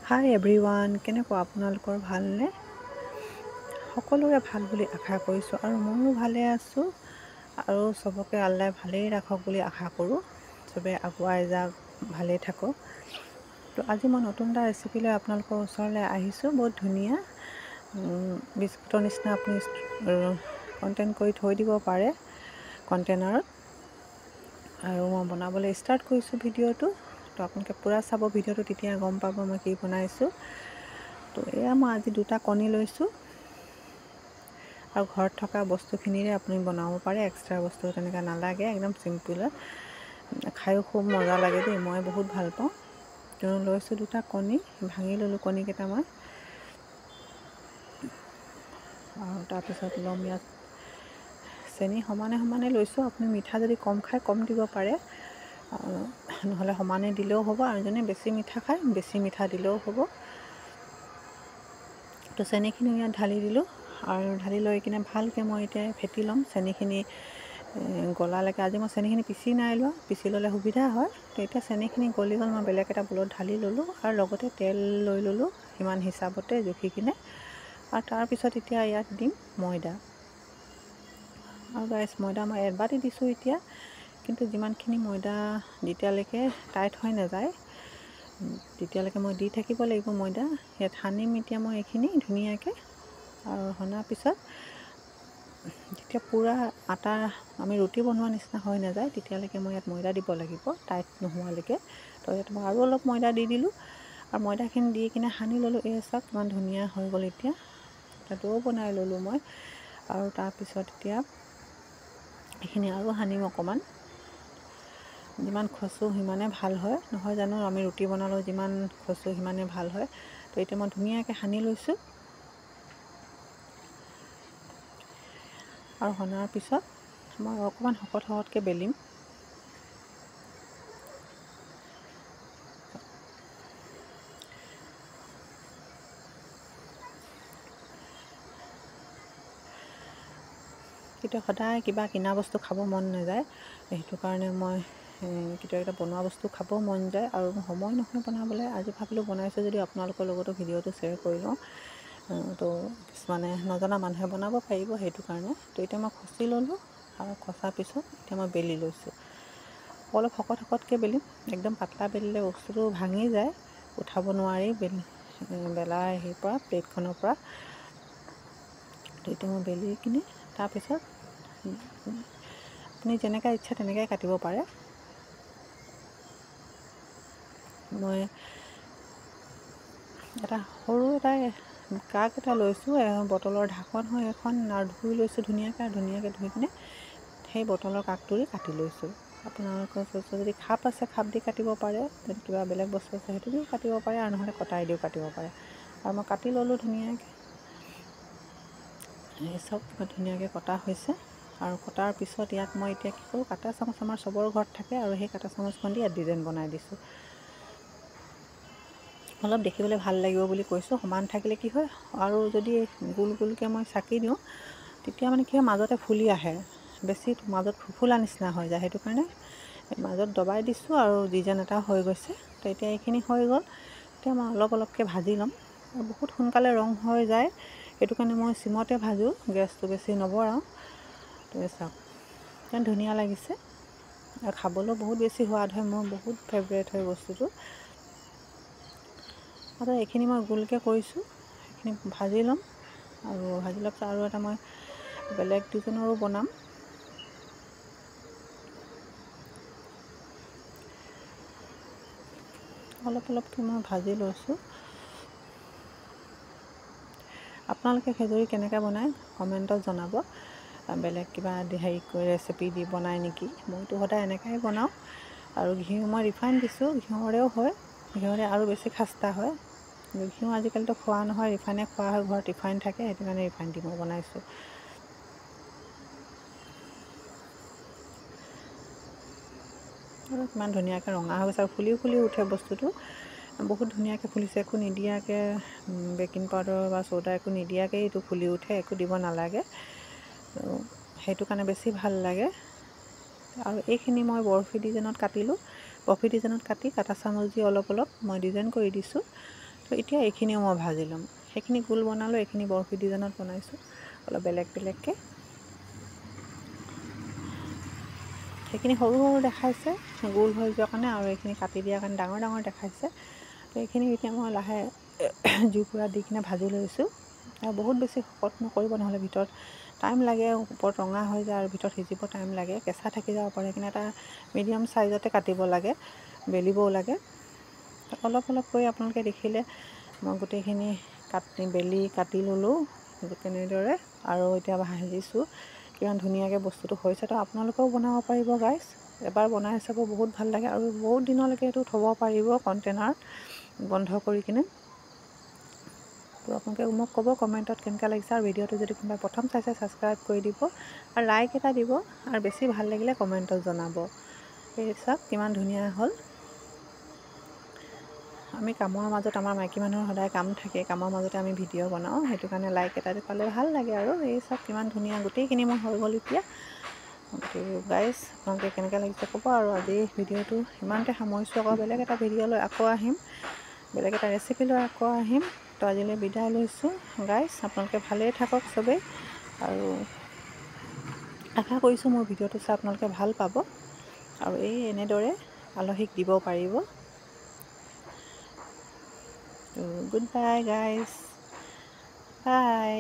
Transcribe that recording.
হাই everyone, কেনেকুৱা আপোনালোকৰ ভালনে? সকলোৰে ভাল বুলি আশা কৰিছোঁ আৰু ময়ো ভালে আছোঁ আৰু চবকে আল্লাই ভালেই ৰাখক বুলি আশা কৰোঁ। চবে আগুৱাই যাওক, ভালেই থাকক। তো আজি মই নতুন এটা ৰেচিপি লৈ আপোনালোকৰ ওচৰলৈ আহিছোঁ। বহুত ধুনীয়া বিস্কুটৰ নিচিনা আপুনি কণ্টেইন কৰি থৈ দিব পাৰে কণ্টেইনাৰত। আৰু মই বনাবলৈ ষ্টাৰ্ট কৰিছোঁ ভিডিঅ'টো। তো আপোনালোকে পূৰা চাব ভিডিঅ'টো, তেতিয়া গম পাব মই কি বনাইছোঁ। তো এয়া মই আজি 2টা কণী লৈছোঁ আৰু ঘৰত থকা বস্তুখিনিৰে আপুনি বনাব পাৰে। এক্সট্ৰা বস্তু তেনেকৈ নালাগে, একদম চিম্পুলত খায়ো খুব মজা লাগে দেই, মই বহুত ভাল পাওঁ। তো লৈছোঁ 2টা কণী, ভাঙি ল'লোঁ কণীকেইটা মই। আৰু তাৰপিছত ল'ম ইয়াত চেনি সমানে সমানে লৈছোঁ। আপুনি মিঠা যদি কম খায় কম দিব পাৰে, নহ'লে সমানে দিলেও হ'ব। আৰু যোনে বেছি মিঠা খায় বেছি মিঠা দিলেও হ'ব। তো চেনিখিনি ইয়াত ঢালি দিলোঁ আৰু ঢালি লৈ কিনে ভালকৈ মই এতিয়া ফেটি ল'ম চেনিখিনি গলালৈকে। আজি মই চেনিখিনি পিচি নাই লোৱা, পিচি ল'লে সুবিধা হয়। তো এতিয়া চেনিখিনি গলি গ'ল, মই বেলেগ এটা বলত ঢালি ল'লোঁ আৰু লগতে তেল লৈ ল'লোঁ সিমান হিচাপতে জুখি কিনে। আৰু তাৰপিছত এতিয়া ইয়াত দিম ময়দা। আৰু গাইছ, ময়দা মই এবাটি দিছোঁ এতিয়া, কিন্তু যিমানখিনি ময়দা যেতিয়ালৈকে টাইট হৈ নাযায় তেতিয়ালৈকে মই দি থাকিব লাগিব ময়দা। ইয়াত সানিম এতিয়া মই এইখিনি ধুনীয়াকৈ। আৰু সনাৰ পিছত যেতিয়া পূৰা আটা আমি ৰুটি বনোৱা নিচিনা হৈ নাযায় তেতিয়ালৈকে মই ইয়াত ময়দা দিব লাগিব, টাইট নোহোৱালৈকে। তো ইয়াত মই আৰু অলপ ময়দা দি দিলোঁ আৰু ময়দাখিনি দি কিনে সানি ল'লোঁ। এই চাওক কিমান ধুনীয়া হৈ গ'ল। এতিয়া এটা ডো বনাই ল'লোঁ মই। আৰু তাৰপিছত এতিয়া এইখিনি আৰু সানিম অকণমান। যিমান খচোঁ সিমানে ভাল হয়, নহয় জানো? আমি ৰুটি বনালেও যিমান খচোঁ সিমানে ভাল হয়। তো এতিয়া মই ধুনীয়াকৈ সানি লৈছোঁ। আৰু সনাৰ পিছত মই অকণমান শকতকৈ বেলিম। কিন্তু সদায় কিবা কিনা বস্তু খাব মন নাযায়, সেইটো কাৰণে মই কেতিয়াবা বনোৱা বস্তু খাব মন যায় আৰু সময় নহয় বনাবলৈ। আজি ভাবিলোঁ বনাইছোঁ যদি আপোনালোকৰ লগতো ভিডিঅ'টো শ্বেয়াৰ কৰি লওঁ। তো কিছুমানে নজনা মানুহে বনাব পাৰিব, সেইটো কাৰণে। তো এতিয়া মই খচি ল'লোঁ আৰু খচাৰ পিছত এতিয়া মই বেলি লৈছোঁ। অলপ শকতকৈ বেলিম, একদম পাতলা বেলিলে বস্তুটো ভাঙি যায়, উঠাব নোৱাৰি বেলা হেৰিৰ পৰা, প্লেটখনৰ পৰা। তো এতিয়া মই বেলি কিনে তাৰপিছত আপুনি যেনেকৈ ইচ্ছা তেনেকৈ কাটিব পাৰে। মই এটা সৰু এটা কাক এটা লৈছোঁ, বটলৰ ঢাকন হয় এখন, আৰু ধুই লৈছোঁ ধুনীয়াকৈ। আৰু ধুনীয়াকৈ ধুই কিনে সেই বটলৰ কাকটোৰে কাটি লৈছোঁ। আপোনালোকৰ ওচৰত যদি খাপ আছে খাপ দি কাটিব পাৰে, যদি কিবা বেলেগ বস্তু আছে সেইটো দিও কাটিব পাৰে, আৰু নহ'লে কটাই দিও কাটিব পাৰে। আৰু মই কাটি ল'লোঁ ধুনীয়াকৈ। এই চব ধুনীয়াকৈ কটা হৈছে। আৰু কটাৰ পিছত ইয়াত মই এতিয়া কি কৰোঁ, কাটা চামুচ আমাৰ চবৰ ঘৰত থাকে, আৰু সেই কাটা চামুচখন দি ইয়াত ডিজাইন বনাই দিছোঁ। অলপ দেখিবলৈ ভাল লাগিব বুলি কৈছোঁ। সমান থাকিলে কি হয়, আৰু যদি গোল গোলকৈ মই চাকি দিওঁ তেতিয়া মানে কি হয়, মাজতে ফুলি আহে, বেছি মাজত ফুফুলা নিচিনা হৈ যায়। সেইটো কাৰণে মাজত দবাই দিছোঁ আৰু ডিজাইন এটা হৈ গৈছে। তো এতিয়া এইখিনি হৈ গ'ল। এতিয়া মই অলপ অলপকৈ ভাজি ল'ম আৰু বহুত সোনকালে ৰং হৈ যায়, সেইটো কাৰণে মই চিমতে ভাজোঁ, গেছটো বেছি নবঢ়াওঁ। তো চাওক ইমান ধুনীয়া লাগিছে আৰু খাবলৈও বহুত বেছি সোৱাদ হয়। মোৰ বহুত ফেভৰেট হয় বস্তুটো। আৰু এইখিনি মই গোলকৈ কৰিছোঁ, সেইখিনি ভাজি ল'ম। আৰু ভাজি লোৱাৰ পিছত আৰু এটা মই বেলেগ ডিজাইনৰো বনাম। অলপ অলপকৈ মই ভাজি লৈছোঁ। আপোনালোকে খেজুৰি কেনেকৈ বনায় কমেণ্টত জনাব। বেলেগ কিবা হেৰি কৰি ৰেচিপি দি বনায় নেকি? মইতো সদায় এনেকৈ বনাওঁ। আৰু ঘিউ মই ৰিফাইন দিছোঁ, ঘিউৰেও হয়, ঘিউৰে আৰু বেছি খাস্তা হয়। ঘিউ আজিকালিতো খোৱা নহয়, ৰিফাইনে খোৱা হয়, ঘৰত ৰিফাইন থাকে, সেইটো কাৰণে ৰিফাইন দি মই বনাইছোঁ। আৰু ইমান ধুনীয়াকৈ ৰঙা হৈ গৈছে আৰু ফুলিও ফুলি উঠে বস্তুটো, বহুত ধুনীয়াকৈ ফুলিছে। একো নিদিয়াকৈ, বেকিং পাউডাৰ বা চ'ডা একো নিদিয়াকৈ এইটো ফুলি উঠে, একো দিব নালাগে। সেইটো কাৰণে বেছি ভাল লাগে। আৰু এইখিনি মই বৰফি ডিজাইনত কাটিলোঁ। বৰফি ডিজাইনত কাটি কাটা চামুচ দি অলপ অলপ মই ডিজাইন কৰি দিছোঁ। তো এতিয়া এইখিনিও মই ভাজি ল'ম। সেইখিনি গোল বনালোঁ, এইখিনি বৰফি ডিজাইনত বনাইছোঁ অলপ বেলেগ বেলেগকৈ। সেইখিনি সৰু সৰু দেখাইছে গোল হৈ যোৱাৰ কাৰণে, আৰু এইখিনি কাটি দিয়াৰ কাৰণে ডাঙৰ ডাঙৰ দেখাইছে। তো এইখিনি এতিয়া মই লাহে জুইকুৰা দি কিনে ভাজি লৈছোঁ। আৰু বহুত বেছি শকত নকৰিব, নহ'লে ভিতৰত টাইম লাগে, ওপৰত ৰঙা হৈ যায় আৰু ভিতৰত সিজিব টাইম লাগে, কেঁচা থাকি যাব পাৰে। সেইকাৰণে এটা মিডিয়াম চাইজতে কাটিব লাগে, বেলিবও লাগে। অলপ অলপ কৰি আপোনালোকে দেখিলে মই গোটেইখিনি বেলি কাটি ল'লোঁ তেনেদৰে। আৰু এতিয়া ভাজিছোঁ, কিমান ধুনীয়াকৈ বস্তুটো হৈছে। তো আপোনালোকেও বনাব পাৰিব গাইছ, এবাৰ বনাই চাব, বহুত ভাল লাগে। আৰু বহুত দিনলৈকে এইটো থ'ব পাৰিব কণ্টেইনাৰত বন্ধ কৰি কিনে। তো আপোনালোকে মোক ক'ব কমেণ্টত কেনেকুৱা লাগিছে। আৰু ভিডিঅ'টো যদি কোনোবাই প্ৰথম চাইছে ছাবস্ক্ৰাইব কৰি দিব আৰু লাইক এটা দিব, আৰু বেছি ভাল লাগিলে কমেণ্টত জনাব। এই চাওক কিমান ধুনীয়া হ'ল। আমি কামৰ মাজত, আমাৰ মাইকী মানুহৰ সদায় কাম থাকে, কামৰ মাজতে আমি ভিডিঅ' বনাওঁ, সেইটো কাৰণে লাইক এটা পালে ভাল লাগে। আৰু এই চাওক কিমান ধুনীয়া, গোটেইখিনি মোৰ হৈ গ'ল এতিয়া। গাইজ আপোনালোকে কেনেকৈ লাগিছে ক'ব। আৰু আজি ভিডিঅ'টো ইমানতে সামৰিছোঁ। আকৌ বেলেগ এটা ভিডিঅ' লৈ আকৌ আহিম, বেলেগ এটা ৰেচিপি লৈ আকৌ আহিম। তো আজিলৈ বিদায় লৈছোঁ গাইজ, আপোনালোকে ভালেই থাকক চবেই। আৰু আশা কৰিছোঁ মোৰ ভিডিঅ'টো চাই আপোনালোকে ভাল পাব, আৰু এনেদৰে আলহীক দিব পাৰিব। তো গুড বাই গাইজ, বাই।